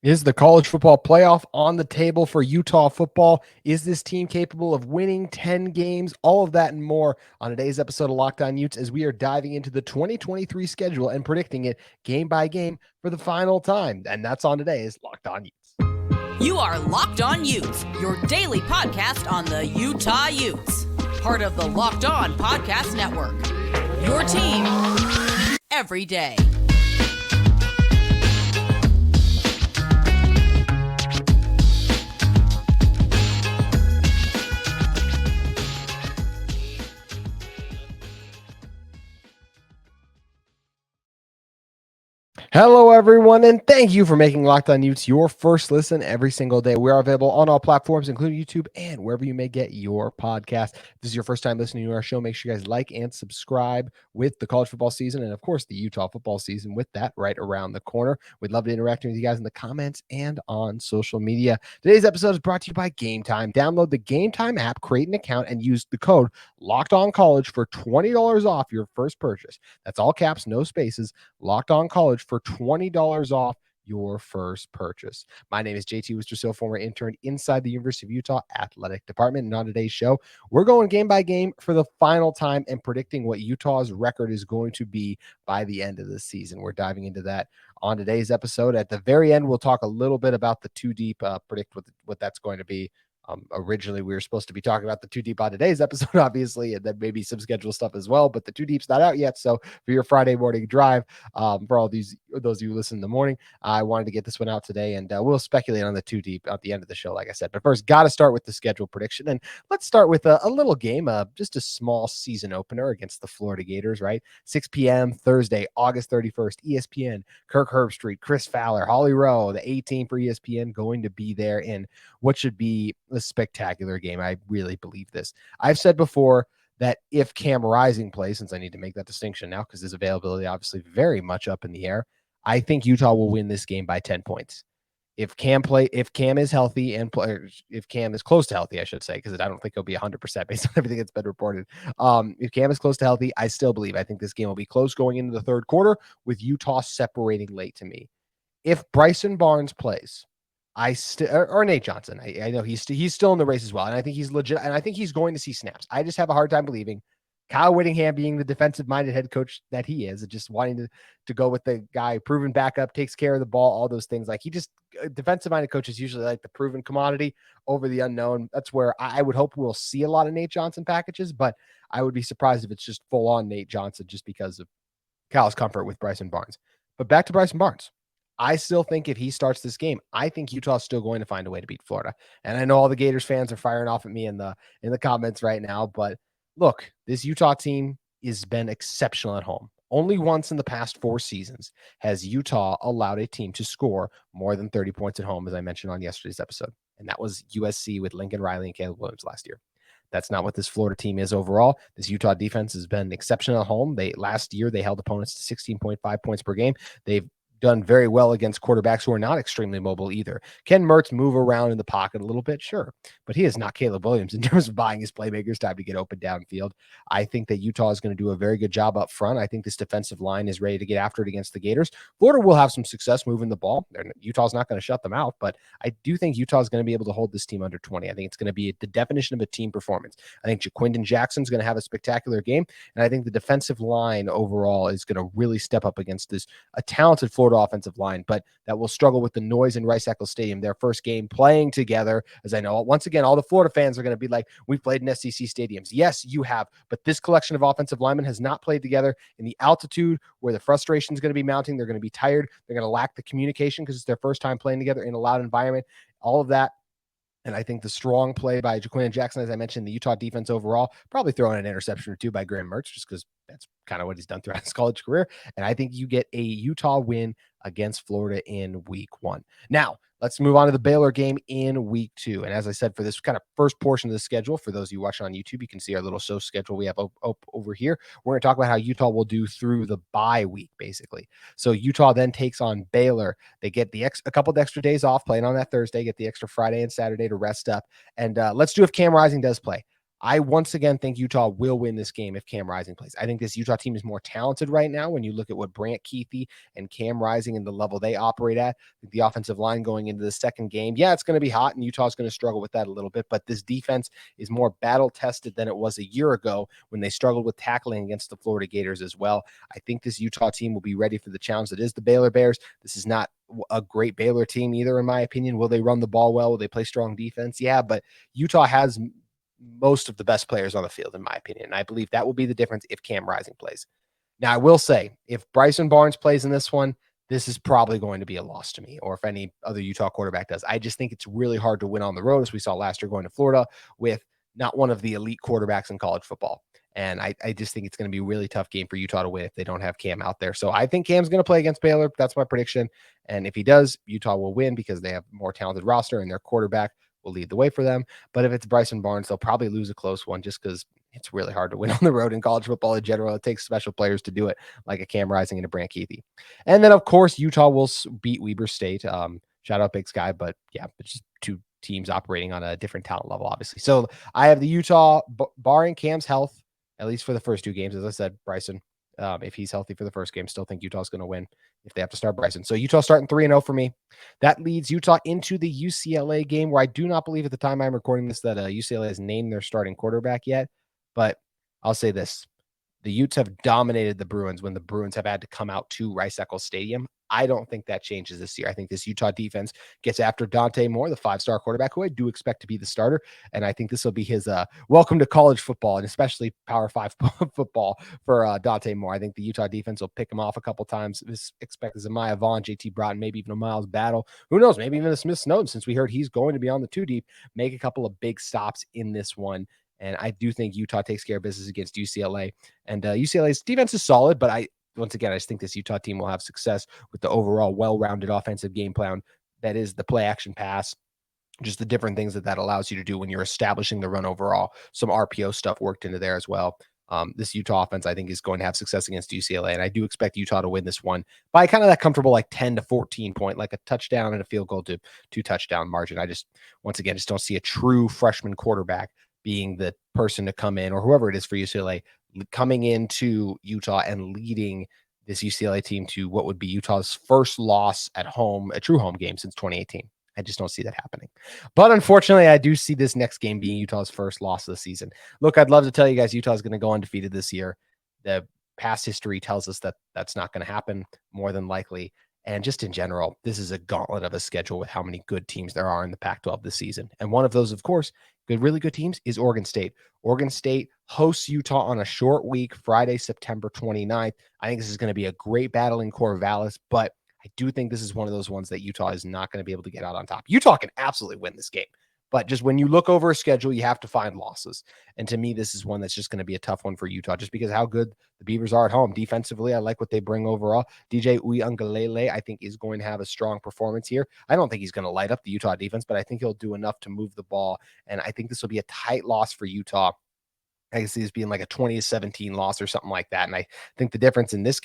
Is the college football playoff on the table for Utah football? Is this team capable of winning 10 games? All of that and more on today's episode of Locked On Utes as we are diving into the 2023 schedule and predicting it game by game for the final time. And that's on today's Locked On Utes. You are Locked On Utes, your daily podcast on the Utah Utes. Part of the Locked On Podcast Network. Your team every day. Hello, everyone, and thank you for making Locked On Utes your first listen every single day. We are available on all platforms, including YouTube and wherever you may get your podcast. If this is your first time listening to our show, make sure you guys like and subscribe with the college football season and, of course, the Utah football season with that right around the corner. We'd love to interact with you guys in the comments and on social media. Today's episode is brought to you by Gametime. Download the Gametime app, create an account, and use the code LOCKEDONCollege for $20 off your first purchase. That's all caps, no spaces. Locked On College for $20 off your first purchase. My name is JT Wistcill, former intern inside the University of Utah Athletic Department. And on today's show, we're going game by game for the final time and predicting what Utah's record is going to be by the end of the season. We're diving into that on today's episode. At the very end, we'll talk a little bit about the two deep, predict what that's going to be. Originally, we were supposed to be talking about the two deep on today's episode, obviously, and then maybe some schedule stuff as well. But the two deep's not out yet. So for your Friday morning drive, for all those of you who listen in the morning, I wanted to get this one out today, and we'll speculate on the two deep at the end of the show, like I said. But first, got to start with the schedule prediction, and let's start with a little game, just a small season opener against the Florida Gators, right? 6 p.m. Thursday, August 31st, ESPN, Kirk Herbstreit, Chris Fowler, Holly Rowe, the 18 for ESPN going to be there in what should be a spectacular game. I really believe this. I've said before that if Cam Rising plays, since I need to make that distinction now because his availability obviously very much up in the air, I think Utah will win this game by 10 points. If Cam is healthy and if Cam is close to healthy, I should say, because I don't think he'll be 100% based on everything that's been reported. If Cam is close to healthy, I still believe. I think this game will be close going into the third quarter with Utah separating late to me. If Bryson Barnes plays, or Nate Johnson. I know he's still in the race as well, and I think he's legit, and I think he's going to see snaps. I just have a hard time believing Kyle Whittingham, being the defensive-minded head coach that he is, and just wanting to go with the guy proven backup, takes care of the ball, all those things. Like defensive-minded coaches usually like the proven commodity over the unknown. That's where I would hope we'll see a lot of Nate Johnson packages, but I would be surprised if it's just full-on Nate Johnson just because of Kyle's comfort with Bryson Barnes. But back to Bryson Barnes. I still think if he starts this game, I think Utah's still going to find a way to beat Florida. And I know all the Gators fans are firing off at me in the comments right now, but look, this Utah team has been exceptional at home. Only once in the past 4 seasons has Utah allowed a team to score more than 30 points at home, as I mentioned on yesterday's episode. And that was USC with Lincoln Riley and Caleb Williams last year. That's not what this Florida team is overall. This Utah defense has been exceptional at home. Last year, they held opponents to 16.5 points per game. They've done very well against quarterbacks who are not extremely mobile either. Can Mertz move around in the pocket a little bit? Sure. But he is not Caleb Williams in terms of buying his playmakers time to get open downfield. I think that Utah is going to do a very good job up front. I think this defensive line is ready to get after it against the Gators. Florida will have some success moving the ball. Utah's not going to shut them out, but I do think Utah is going to be able to hold this team under 20. I think it's going to be the definition of a team performance. I think Jaquindon Jackson's going to have a spectacular game, and I think the defensive line overall is going to really step up against a talented Florida offensive line, but that will struggle with the noise in Rice-Eccles Stadium, their first game playing together. As I know, once again, all the Florida fans are going to be like, we've played in SEC stadiums. Yes, you have, but this collection of offensive linemen has not played together in the altitude where the frustration is going to be mounting. They're going to be tired. They're going to lack the communication because it's their first time playing together in a loud environment. All of that. And I think the strong play by Jaquindon Jackson, as I mentioned, the Utah defense overall, probably throwing an interception or two by Graham Mertz, just because that's kind of what he's done throughout his college career. And I think you get a Utah win against Florida in week 1. Now, let's move on to the Baylor game in week 2. And as I said, for this kind of first portion of the schedule, for those of you watching on YouTube, you can see our little show schedule we have over here. We're going to talk about how Utah will do through the bye week, basically. So Utah then takes on Baylor. They get a couple of extra days off playing on that Thursday, get the extra Friday and Saturday to rest up. And let's do if Cam Rising does play. I once again think Utah will win this game if Cam Rising plays. I think this Utah team is more talented right now when you look at what Brant Kuithe and Cam Rising and the level they operate at. The offensive line going into the second game, yeah, it's going to be hot, and Utah's going to struggle with that a little bit, but this defense is more battle-tested than it was a year ago when they struggled with tackling against the Florida Gators as well. I think this Utah team will be ready for the challenge that is the Baylor Bears. This is not a great Baylor team either, in my opinion. Will they run the ball well? Will they play strong defense? Yeah, but Utah has most of the best players on the field, in my opinion. And I believe that will be the difference if Cam Rising plays. Now, I will say, if Bryson Barnes plays in this one, this is probably going to be a loss to me, or if any other Utah quarterback does. I just think it's really hard to win on the road, as we saw last year going to Florida, with not one of the elite quarterbacks in college football. And I just think it's going to be a really tough game for Utah to win if they don't have Cam out there. So I think Cam's going to play against Baylor. That's my prediction. And if he does, Utah will win because they have a more talented roster and their quarterback will lead the way for them. But if it's Bryson Barnes, they'll probably lose a close one just because it's really hard to win on the road in college football in general. It takes special players to do it, like a Cam Rising and a Brant Kuithe. And then, of course, Utah will beat Weber State. Shout out Big Sky, but yeah, it's just two teams operating on a different talent level, obviously. So I have the Utah, barring Cam's health, at least for the first two games. As I said, Bryson, if he's healthy for the first game, still think Utah's going to win if they have to start Bryson. So Utah starting 3-0 for me. That leads Utah into the UCLA game, where I do not believe at the time I'm recording this that UCLA has named their starting quarterback yet. But I'll say this. The Utes have dominated the Bruins when the Bruins have had to come out to Rice-Eccles Stadium. I don't think that changes this year. I think this Utah defense gets after Dante Moore, the five-star quarterback, who I do expect to be the starter. And I think this will be his welcome to college football, and especially Power 5 football for Dante Moore. I think the Utah defense will pick him off a couple times. Expect Zemiah Vaughn, JT Broughton, maybe even a Miles Battle. Who knows? Maybe even a Smith Snowden, since we heard he's going to be on the 2-deep, make a couple of big stops in this one. And I do think Utah takes care of business against UCLA. And UCLA's defense is solid, but once again, I just think this Utah team will have success with the overall well-rounded offensive game plan. That is the play action pass, just the different things that allows you to do when you're establishing the run overall. Some RPO stuff worked into there as well. This Utah offense, I think, is going to have success against UCLA, and I do expect Utah to win this one by kind of that comfortable, like 10 to 14 point, like a touchdown and a field goal to 2-touchdown margin. I just, once again, just don't see a true freshman quarterback being the person to come in, or whoever it is for UCLA, coming into Utah and leading this UCLA team to what would be Utah's first loss at home, a true home game since 2018. I just don't see that happening. But unfortunately, I do see this next game being Utah's first loss of the season. Look, I'd love to tell you guys Utah's going to go undefeated this year. The past history tells us that that's not going to happen, more than likely. And just in general, this is a gauntlet of a schedule with how many good teams there are in the Pac-12 this season. And one of those, of course, really good teams is Oregon State. Oregon State hosts Utah on a short week, Friday, September 29th. I think this is going to be a great battle in Corvallis, but I do think this is one of those ones that Utah is not going to be able to get out on top. Utah can absolutely win this game, but just when you look over a schedule, you have to find losses. And to me, this is one that's just going to be a tough one for Utah, just because how good the Beavers are at home. Defensively, I like what they bring overall. DJ Uiagalelei, I think, is going to have a strong performance here. I don't think he's going to light up the Utah defense, but I think he'll do enough to move the ball. And I think this will be a tight loss for Utah. I can see this being like a 20-17 loss or something like that. And I think the difference in this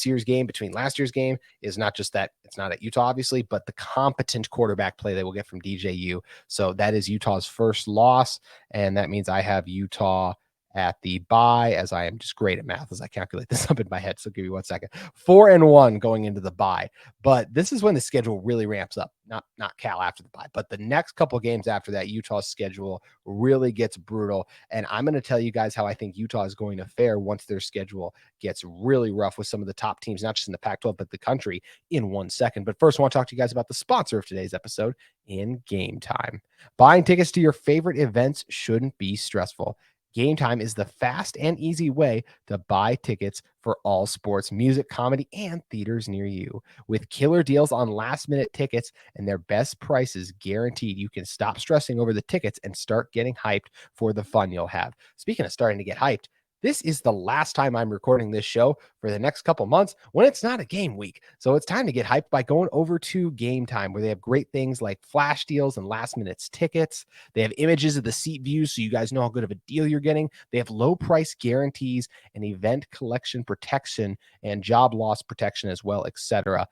year's game between last year's game is not just that it's not at Utah, obviously, but the competent quarterback play they will get from DJU. So that is Utah's first loss. And that means I have Utah at the bye, as I am just great at math as I calculate this up in my head. So give me 1 second. 4-1 going into the bye. But this is when the schedule really ramps up. Not Cal after the bye, but the next couple of games after that, Utah's schedule really gets brutal. And I'm going to tell you guys how I think Utah is going to fare once their schedule gets really rough with some of the top teams, not just in the Pac-12, but the country, in 1 second. But first, I want to talk to you guys about the sponsor of today's episode, in Gametime. Buying tickets to your favorite events shouldn't be stressful. Gametime is the fast and easy way to buy tickets for all sports, music, comedy, and theaters near you. With killer deals on last-minute tickets and their best prices guaranteed, you can stop stressing over the tickets and start getting hyped for the fun you'll have. Speaking of starting to get hyped, this is the last time I'm recording this show for the next couple months when it's not a game week. So it's time to get hyped by going over to Gametime, where they have great things like flash deals and last minute tickets. They have images of the seat views so you guys know how good of a deal you're getting. They have low price guarantees and event collection protection and job loss protection as well, etc.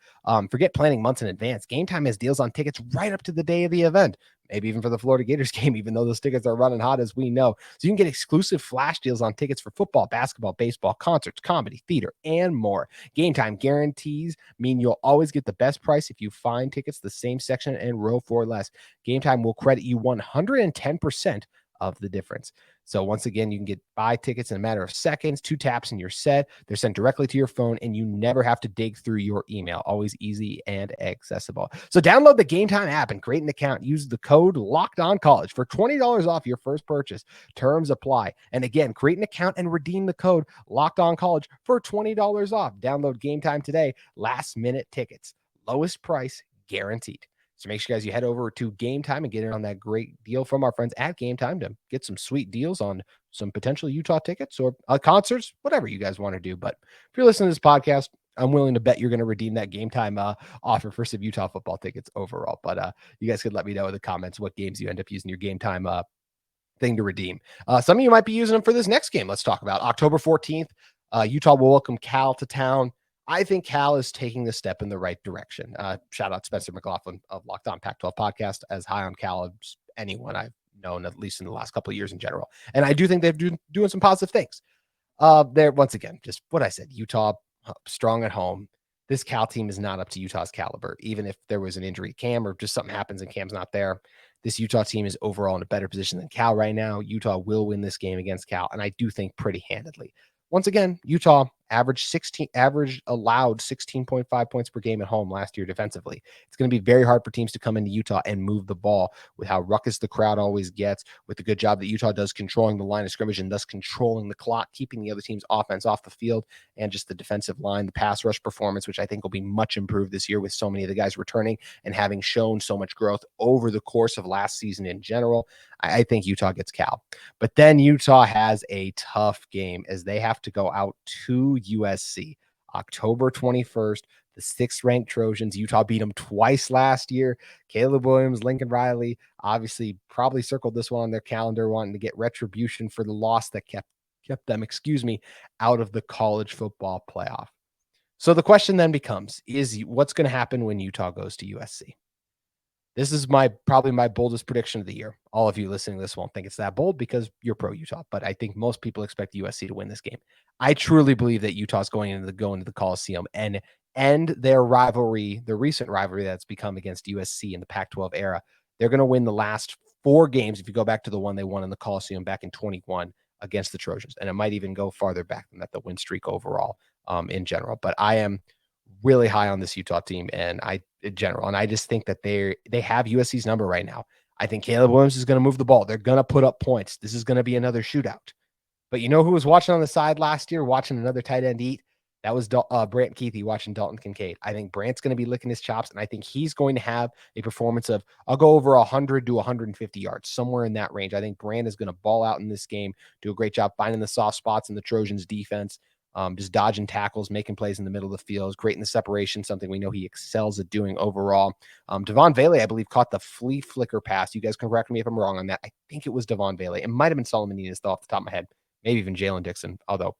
Forget planning months in advance. Gametime has deals on tickets right up to the day of the event. maybe even for the Florida Gators game, even though those tickets are running hot, as we know. So you can get exclusive flash deals on tickets for football, basketball, baseball, concerts, comedy, theater, and more. Game time guarantees mean you'll always get the best price if you find tickets the same section and row for less. Game time will credit you 110% of the difference. So once again, you can buy tickets in a matter of seconds, 2 taps and you're set. They're sent directly to your phone and you never have to dig through your email. Always easy and accessible. So download the Gametime app and create an account. Use the code LOCKEDONCollege for $20 off your first purchase. Terms apply. And again, create an account and redeem the code LOCKEDONCollege for $20 off. Download Gametime today. Last minute tickets. Lowest price guaranteed. So make sure, guys, you head over to Gametime and get in on that great deal from our friends at Gametime to get some sweet deals on some potential Utah tickets or concerts, whatever you guys want to do. But if you're listening to this podcast, I'm willing to bet you're going to redeem that Gametime offer for some Utah football tickets overall. But you guys could let me know in the comments what games you end up using your Gametime thing to redeem. Some of you might be using them for this next game. Let's talk about October 14th. Utah will welcome Cal to town. I think Cal is taking the step in the right direction. Shout out Spencer McLaughlin of Locked On Pac-12 podcast, as high on Cal as anyone I've known, at least in the last couple of years in general. And I do think they've been doing some positive things. There, once again, just what I said, Utah strong at home. This Cal team is not up to Utah's caliber. Even if there was an injury to Cam or just something happens and Cam's not there, this Utah team is overall in a better position than Cal right now. Utah will win this game against Cal, and I do think pretty handedly. Once again, Utah allowed 16.5 points per game at home last year defensively. It's going to be very hard for teams to come into Utah and move the ball with how ruckus the crowd always gets, with the good job that Utah does controlling the line of scrimmage and thus controlling the clock, keeping the other team's offense off the field, and just the defensive line, the pass rush performance, which I think will be much improved this year with so many of the guys returning and having shown so much growth over the course of last season in general. I think Utah gets Cal. But then Utah has a tough game as they have to go out to USC October 21st. The 6th-ranked Trojans. Utah beat them twice last year. Caleb Williams, Lincoln Riley, obviously probably circled this one on their calendar, wanting to get retribution for the loss that kept them, out of the college football playoff. So the question then becomes, what's going to happen when Utah goes to USC? This is probably my boldest prediction of the year. All of you listening to this won't think it's that bold because you're pro Utah, but I think most people expect USC to win this game. I truly believe that Utah's going into the Coliseum and end their rivalry, the recent rivalry that's become against USC in the Pac-12 era. They're going to win the last 4 games. If you go back to the one they won in the Coliseum back in 21 against the Trojans, and it might even go farther back than that, the win streak overall in general. But I am really high on this Utah team in general. And I just think that they have USC's number right now. I think Caleb Williams is going to move the ball. They're going to put up points. This is going to be another shootout. But you know who was watching on the side last year, watching another tight end eat? That was Brant Keithy watching Dalton Kincaid. I think Brant's going to be licking his chops, and I think he's going to have a performance of, I'll go over 100 to 150 yards, somewhere in that range. I think Brant is going to ball out in this game, do a great job finding the soft spots in the Trojans' defense, just dodging tackles, making plays in the middle of the field, creating the separation, something we know he excels at doing overall. Devon Vele, I believe, caught the flea flicker pass. You guys can correct me if I'm wrong on that. I think it was Devon Vele. It might have been Solomon Enos, though, off the top of my head. Maybe even Jalen Dixon, although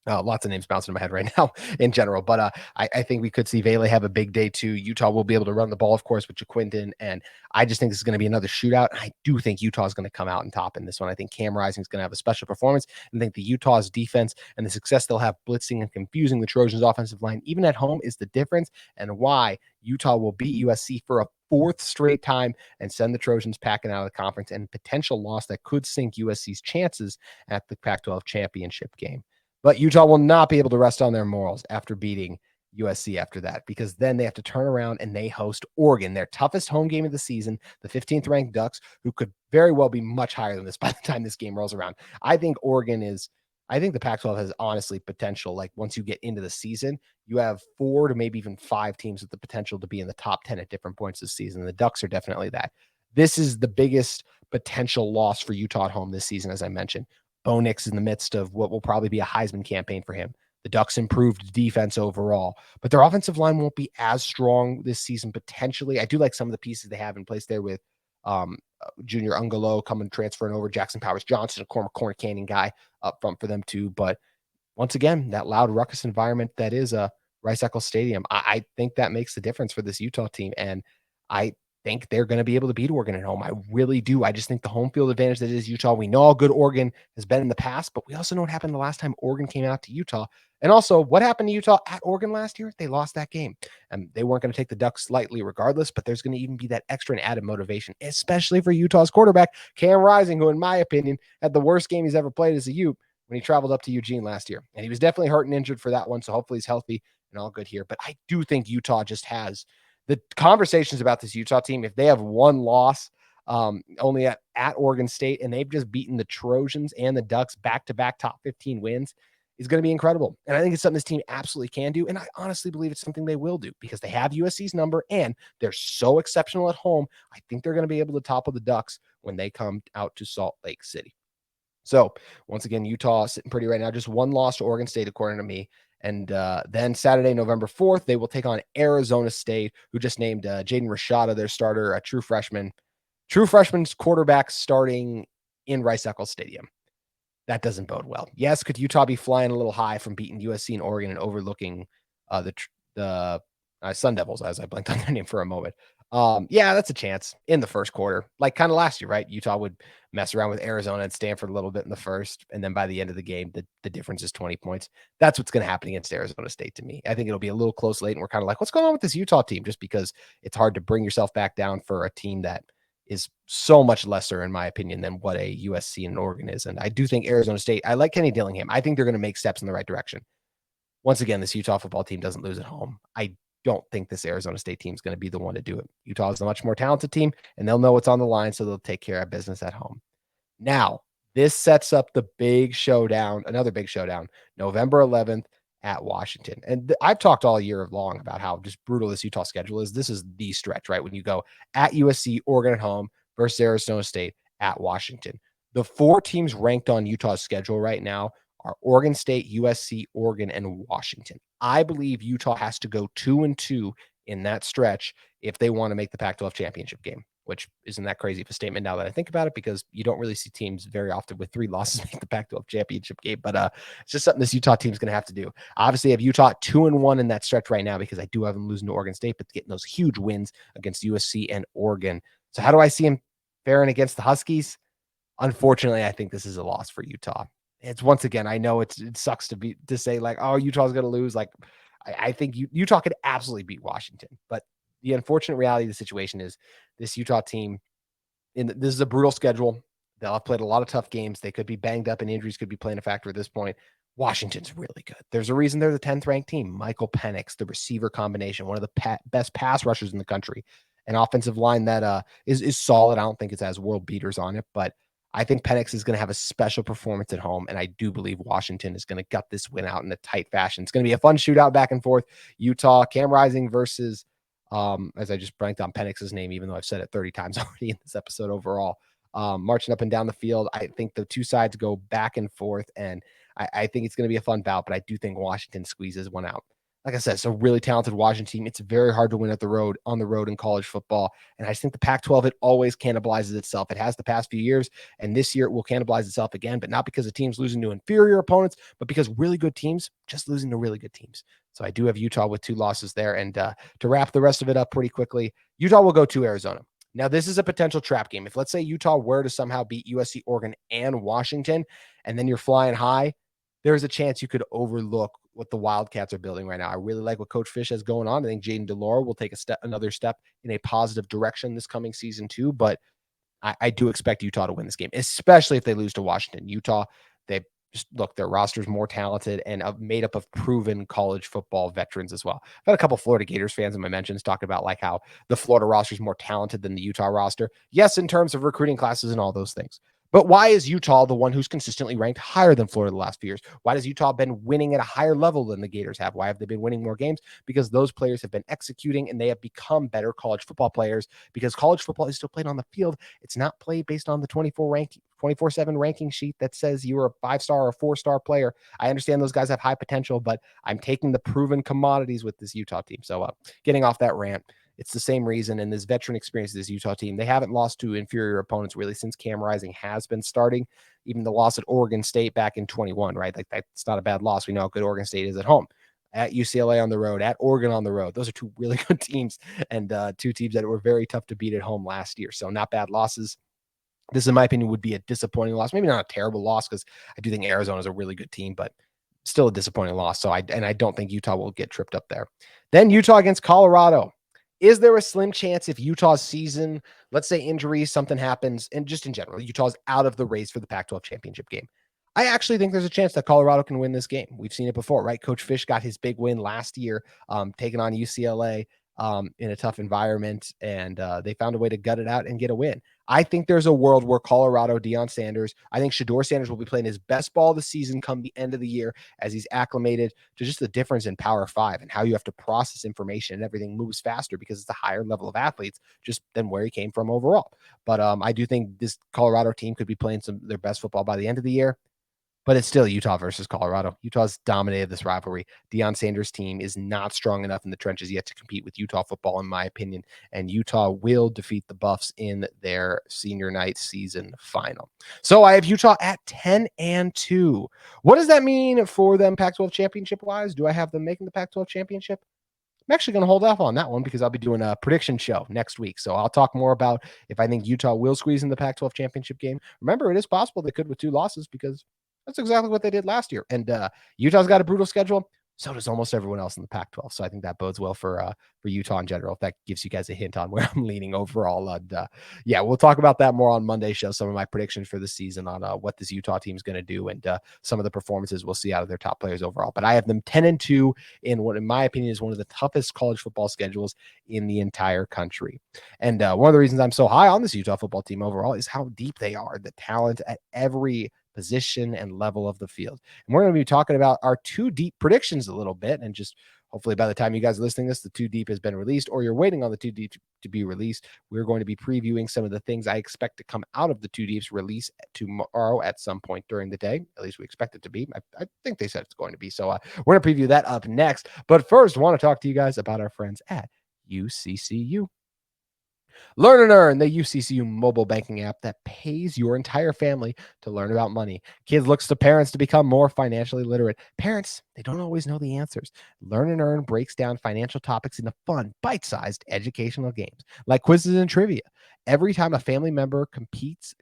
lots of names bouncing in my head right now in general. But I think we could see Vele have a big day too. Utah will be able to run the ball, of course, with Jaquinton. And I just think this is going to be another shootout. I do think Utah is going to come out on top in this one. I think Cam Rising is going to have a special performance. And I think the Utah's defense and the success they'll have blitzing and confusing the Trojans' offensive line, even at home, is the difference and why Utah will beat USC for a 4th straight time and send the Trojans packing out of the conference, and potential loss that could sink USC's chances at the Pac-12 championship game. But Utah will not be able to rest on their morals after beating USC after that, because then they have to turn around and they host Oregon, their toughest home game of the season, the 15th ranked Ducks, who could very well be much higher than this by the time this game rolls around. I think the Pac-12 has honestly potential. Like once you get into the season, you have 4 to maybe even 5 teams with the potential to be in the top 10 at different points this season. The Ducks are definitely that. This is the biggest potential loss for Utah at home this season, as I mentioned. Bo Nix in the midst of what will probably be a Heisman campaign for him. The Ducks improved defense overall, but their offensive line won't be as strong this season potentially. I do like some of the pieces they have in place there with Junior Ungalo coming transferring over, Jackson Powers Johnson, a corner cannon guy up front for them too. But once again, that loud ruckus environment that is a Rice-Eccles Stadium, I think that makes the difference for this Utah team. And I think they're going to be able to beat Oregon at home. I really do. I just think the home field advantage that is Utah. We know how good Oregon has been in the past, but we also know what happened the last time Oregon came out to Utah. And also, what happened to Utah at Oregon last year? They lost that game. And they weren't going to take the Ducks lightly regardless, but there's going to even be that extra and added motivation, especially for Utah's quarterback, Cam Rising, who, in my opinion, had the worst game he's ever played as a Ute when he traveled up to Eugene last year. And he was definitely hurt and injured for that one, so hopefully he's healthy and all good here. But I do think Utah just has the conversations about this Utah team. If they have one loss only at Oregon State, and they've just beaten the Trojans and the Ducks back-to-back top 15 wins, is going to be incredible. And I think it's something this team absolutely can do. And I honestly believe it's something they will do because they have USC's number and they're so exceptional at home. I think they're going to be able to topple the Ducks when they come out to Salt Lake City. So once again, Utah sitting pretty right now, just one loss to Oregon State, according to me. And then Saturday, November 4th, they will take on Arizona State, who just named Jaden Rashada their starter, a true freshman. True freshman's quarterback starting in Rice-Eccles Stadium. That doesn't bode well. Yes, could Utah be flying a little high from beating USC and Oregon and overlooking the Sun Devils, as I blanked on their name for a moment? Yeah, that's a chance in the first quarter, like kind of last year, right? Utah would mess around with Arizona and Stanford a little bit in the first, and then by the end of the game, the difference is 20 points. That's what's going to happen against Arizona State to me. I think it'll be a little close late, and we're kind of like, what's going on with this Utah team? Just because it's hard to bring yourself back down for a team that is so much lesser, in my opinion, than what a USC and Oregon is. And I do think Arizona State, I like Kenny Dillingham. I think they're going to make steps in the right direction. Once again, this Utah football team doesn't lose at home. I don't think this Arizona State team is going to be the one to do it. Utah is a much more talented team, and they'll know what's on the line, so they'll take care of business at home. Now, this sets up the big showdown, another big showdown, November 11th at Washington. And I've talked all year long about how just brutal this Utah schedule is. This is the stretch, right? When you go at USC, Oregon at home versus Arizona State at Washington. The four teams ranked on Utah's schedule right now are Oregon State, USC, Oregon, and Washington. I believe Utah has to go 2-2 in that stretch if they want to make the Pac-12 championship game, which isn't that crazy of a statement now that I think about it, because you don't really see teams very often with 3 losses make the Pac-12 championship game. But it's just something this Utah team is going to have to do. Obviously, I have Utah 2-1 in that stretch right now because I do have them losing to Oregon State, but getting those huge wins against USC and Oregon. So how do I see them faring against the Huskies? Unfortunately, I think this is a loss for Utah. It's once again, I know it sucks to say like, oh, Utah's going to lose. Like, I think Utah could absolutely beat Washington, but the unfortunate reality of the situation is this Utah team, this is a brutal schedule. They'll have played a lot of tough games. They could be banged up and injuries could be playing a factor at this point. Washington's really good. There's a reason they're the 10th ranked team. Michael Penix, the receiver combination, one of the best pass rushers in the country, an offensive line that is solid. I don't think it's as world beaters on it, but I think Penix is going to have a special performance at home, and I do believe Washington is going to gut this win out in a tight fashion. It's going to be a fun shootout back and forth. Utah, Cam Rising versus, as I just blanked on Penix's name, even though I've said it 30 times already in this episode overall, marching up and down the field. I think the two sides go back and forth, and I think it's going to be a fun bout, but I do think Washington squeezes one out. Like I said, it's a really talented Washington team. It's very hard to win on the road in college football. And I just think the Pac-12, it always cannibalizes itself. It has the past few years, and this year it will cannibalize itself again, but not because the team's losing to inferior opponents, but because really good teams just losing to really good teams. So I do have Utah with 2 losses there. And to wrap the rest of it up pretty quickly, Utah will go to Arizona. Now, this is a potential trap game. If let's say Utah were to somehow beat USC, Oregon, and Washington, and then you're flying high, there's a chance you could overlook what the Wildcats are building right now. I really like what Coach Fish has going on. I think Jaden DeLore will take another step in a positive direction this coming season too, but I do expect Utah to win this game, especially if they lose to Washington. Utah, their roster's more talented and made up of proven college football veterans as well. I've had a couple Florida Gators fans in my mentions talking about like how the Florida roster is more talented than the Utah roster. Yes, in terms of recruiting classes and all those things. But why is Utah the one who's consistently ranked higher than Florida the last few years? Why has Utah been winning at a higher level than the Gators have? Why have they been winning more games? Because those players have been executing and they have become better college football players, because college football is still played on the field. It's not played based on the 24/7 ranking sheet that says you are a 5-star or a 4-star player. I understand those guys have high potential, but I'm taking the proven commodities with this Utah team. So getting off that rant, it's the same reason. And this veteran experience of this Utah team, they haven't lost to inferior opponents really since Cam Rising has been starting. Even the loss at Oregon State back in 21, right? Like that's not a bad loss. We know how good Oregon State is at home. at UCLA on the road, at Oregon on the road. Those are two really good teams and two teams that were very tough to beat at home last year. So not bad losses. This, in my opinion, would be a disappointing loss. Maybe not a terrible loss because I do think Arizona is a really good team, but still a disappointing loss. So I don't think Utah will get tripped up there. Then Utah against Colorado. Is there a slim chance if Utah's season, let's say injuries, something happens, and just in general, Utah's out of the race for the Pac-12 championship game? I actually think there's a chance that Colorado can win this game. We've seen it before, right? Coach Fish got his big win last year, taking on UCLA in a tough environment, and they found a way to gut it out and get a win. I think there's a world where Colorado, Deion Sanders, I think Shedeur Sanders will be playing his best ball of the season come the end of the year as he's acclimated to just the difference in Power 5 and how you have to process information and everything moves faster because it's a higher level of athletes just than where he came from overall. But I do think this Colorado team could be playing their best football by the end of the year. But it's still Utah versus Colorado. Utah's dominated this rivalry. Deion Sanders' team is not strong enough in the trenches yet to compete with Utah football, in my opinion. And Utah will defeat the Buffs in their senior night season final. So I have Utah at 10-2. What does that mean for them Pac-12 championship-wise? Do I have them making the Pac-12 championship? I'm actually going to hold off on that one because I'll be doing a prediction show next week. So I'll talk more about if I think Utah will squeeze in the Pac-12 championship game. Remember, it is possible they could with 2 losses because that's exactly what they did last year. And Utah's got a brutal schedule. So does almost everyone else in the Pac-12. So I think that bodes well for Utah in general, if that gives you guys a hint on where I'm leaning overall. And yeah, we'll talk about that more on Monday's show, some of my predictions for the season on what this Utah team is going to do and some of the performances we'll see out of their top players overall. But I have them 10-2 in what, in my opinion, is one of the toughest college football schedules in the entire country. And one of the reasons I'm so high on this Utah football team overall is how deep they are, the talent at every position and level of the field. And we're going to be talking about our 2 deep predictions a little bit, and just hopefully by the time you guys are listening to this, the 2 deep has been released, or you're waiting on the 2 deep to be released. We're going to be previewing some of the things I expect to come out of the 2 deeps release tomorrow at some point during the day. At least we expect it to be. I think they said it's going to be. So we're going to preview that up next. But first, I want to talk to you guys about our friends at UCCU. Learn and Earn, the UCCU mobile banking app that pays your entire family to learn about money. Kids looks to parents to become more financially literate. Parents, they don't always know the answers. Learn and Earn breaks down financial topics into fun, bite-sized educational games like quizzes and trivia. Every time a family member completes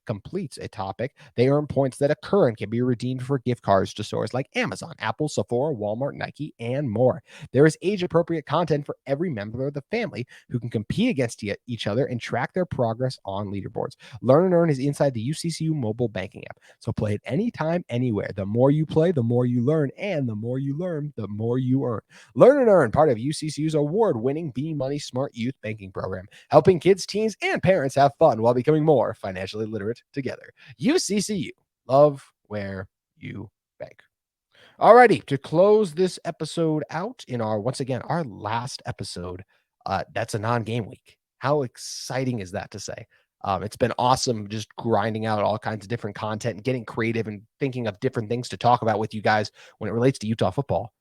a topic, they earn points that occur and can be redeemed for gift cards to stores like Amazon, Apple, Sephora, Walmart, Nike, and more. There is age-appropriate content for every member of the family who can compete against each other and track their progress on leaderboards. Learn and Earn is inside the UCCU mobile banking app, so play it anytime, anywhere. The more you play, the more you learn, and the more you learn, the more you earn. Learn and Earn, part of UCCU's award-winning Be Money Smart Youth Banking Program, helping kids, teens, and parents have fun while becoming more financially literate together. UCCU, love where you bank. Alrighty, to close this episode out in our last episode, that's a non-game week. How exciting is that to say? It's been awesome just grinding out all kinds of different content and getting creative and thinking of different things to talk about with you guys when it relates to Utah football.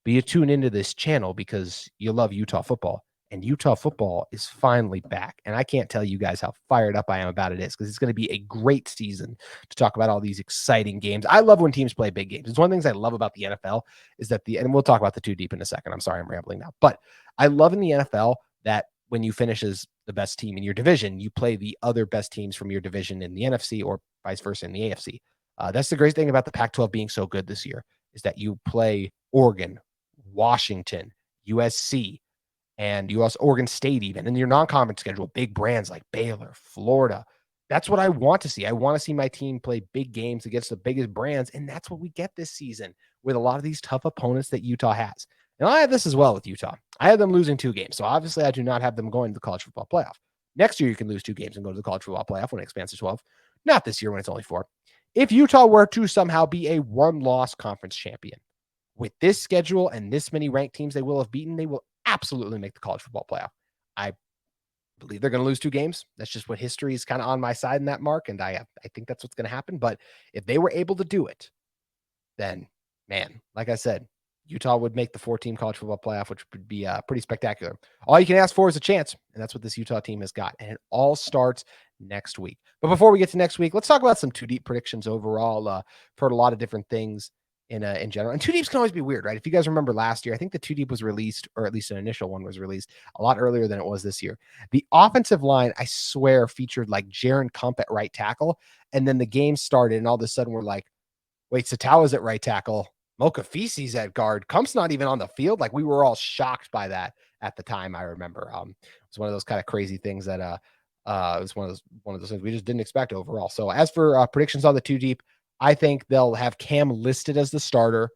But you tune into this channel because you love Utah football, and Utah football is finally back. And I can't tell you guys how fired up I am about it is because it's going to be a great season to talk about all these exciting games. I love when teams play big games. It's one of the things I love about the NFL is that and we'll talk about the 2 deep in a second. I'm sorry, I'm rambling now, but I love in the NFL that when you finish as the best team in your division, you play the other best teams from your division in the NFC or vice versa in the AFC. That's the great thing about the Pac-12 being so good this year is that you play Oregon, Washington, USC, and Oregon State even. In your non-conference schedule, big brands like Baylor, Florida. That's what I want to see. I want to see my team play big games against the biggest brands, and that's what we get this season with a lot of these tough opponents that Utah has. And I have this as well with Utah. I have them losing 2 games, so obviously I do not have them going to the college football playoff. Next year, you can lose 2 games and go to the college football playoff when it expands to 12. Not this year when it's only 4. If Utah were to somehow be a 1-loss conference champion, with this schedule and this many ranked teams they will have beaten, they will absolutely make the college football playoff. I believe they're going to lose 2 games. That's just what history is kind of on my side in that mark, and I think that's what's going to happen. But if they were able to do it, then, man, like I said, Utah would make the 4-team college football playoff, which would be pretty spectacular. All you can ask for is a chance, and that's what this Utah team has got. And it all starts next week. But before we get to next week, let's talk about some 2 deep predictions overall. I've heard a lot of different things in general. And two deeps can always be weird, right? If you guys remember last year, I think the two deep was released, or at least an initial one was released a lot earlier than it was this year. The offensive line, I swear, featured like Jaron Kump at right tackle. And then the game started, and all of a sudden we're like, wait, Satawa's at right tackle. Mokafisi's at guard. Kump's not even on the field. Like, we were all shocked by that at the time. I remember it's one of those kind of crazy things that it was one of those things we just didn't expect overall. So as for predictions on the two deep, I think they'll have Cam listed as the starter.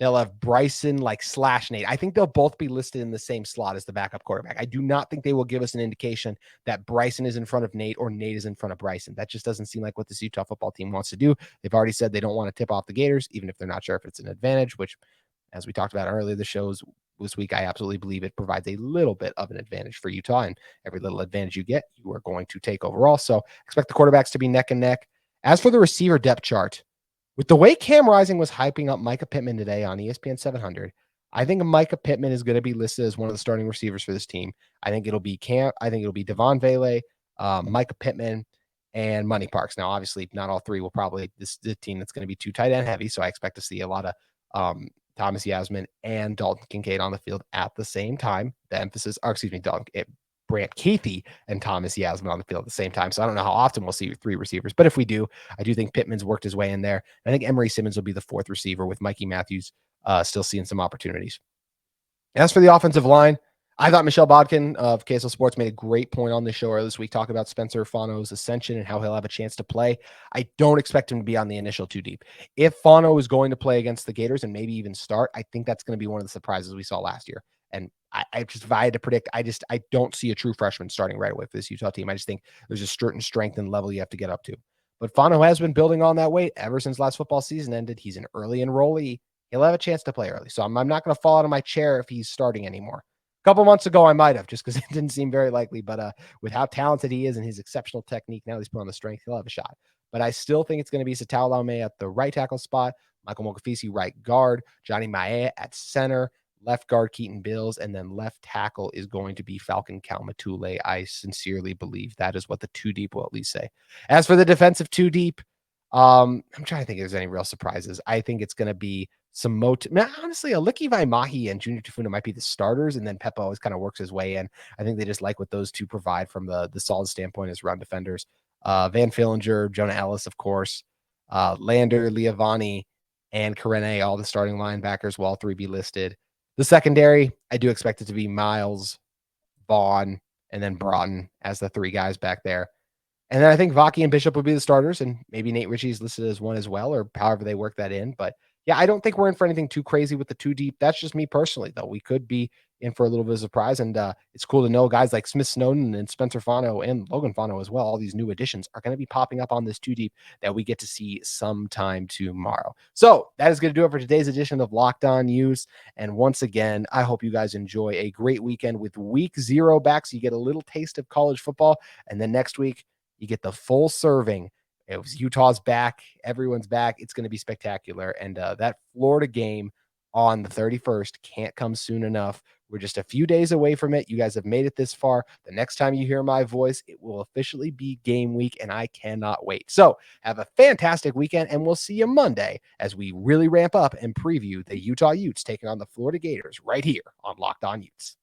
They'll have Bryson like / Nate. I think they'll both be listed in the same slot as the backup quarterback. I do not think they will give us an indication that Bryson is in front of Nate or Nate is in front of Bryson. That just doesn't seem like what this Utah football team wants to do. They've already said they don't want to tip off the Gators, even if they're not sure if it's an advantage, which, as we talked about earlier, the shows this week, I absolutely believe it provides a little bit of an advantage for Utah, and every little advantage you get, you are going to take overall. So expect the quarterbacks to be neck and neck. As for the receiver depth chart, with the way Cam Rising was hyping up Micah Pittman today on ESPN 700, I think Micah Pittman is going to be listed as one of the starting receivers for this team. I think it'll be Cam. I think it'll be Devon Vele, Micah Pittman, and Money Parks. Now, obviously, not all three will probably. This is a team that's going to be too tight end heavy, so I expect to see a lot of Thomas Yasmin and Dalton Kincaid on the field at the same time. The emphasis, Brant Keithy and Thomas Yasmin on the field at the same time. So I don't know how often we'll see three receivers, but if we do, I do think Pittman's worked his way in there. I think Emery Simmons will be the fourth receiver, with Mikey Matthews still seeing some opportunities. As for the offensive line, I thought Michelle Bodkin of KSL Sports made a great point on the show earlier this week, talking about Spencer Fano's ascension and how he'll have a chance to play. I don't expect him to be on the initial two deep. If Fano is going to play against the Gators and maybe even start, I think that's going to be one of the surprises we saw last year. And if I had to predict, I don't see a true freshman starting right away for this Utah team. I just think there's a certain strength and level you have to get up to. But Fano has been building on that weight ever since last football season ended. He's an early enrollee. He'll have a chance to play early. So I'm not going to fall out of my chair if he's starting anymore. A couple months ago, I might have, just because it didn't seem very likely. But with how talented he is and his exceptional technique, now he's put on the strength, he'll have a shot. But I still think it's going to be Satao Laume at the right tackle spot, Michael Mokafisi right guard, Johnny Maea at center, left guard Keaton Bills, and then left tackle is going to be Falcon Kalmatule. I sincerely believe that is what the two deep will at least say. As for the defensive two deep, I'm trying to think if there's any real surprises. I think it's going to be honestly, Aliki Vaimahi and Junior Tufuna might be the starters, and then Peppa always kind of works his way in. I think they just like what those two provide from the solid standpoint as run defenders. Van Fillinger, Jonah Ellis, of course, Lander, Liavani, and Karene, all the starting linebackers will all three be listed. The secondary, I do expect it to be Miles, Vaughn, and then Broughton as the three guys back there. And then I think Vaki and Bishop will be the starters, and maybe Nate Ritchie's listed as one as well, or however they work that in. But yeah, I don't think we're in for anything too crazy with the two deep. That's just me personally, though. We could be in for a little bit of surprise, and it's cool to know guys like Smith Snowden and Spencer Fano and Logan Fano as well. All these new additions are going to be popping up on this two deep that we get to see sometime tomorrow. So that is going to do it for today's edition of Locked On Utes. And once again, I hope you guys enjoy a great weekend with week 0 back, so you get a little taste of college football, and then next week you get the full serving. It was Utah's back. Everyone's back. It's going to be spectacular. And that Florida game on the 31st can't come soon enough. We're just a few days away from it. You guys have made it this far. The next time you hear my voice, it will officially be game week, and I cannot wait. So have a fantastic weekend, and we'll see you Monday as we really ramp up and preview the Utah Utes taking on the Florida Gators right here on Locked On Utes.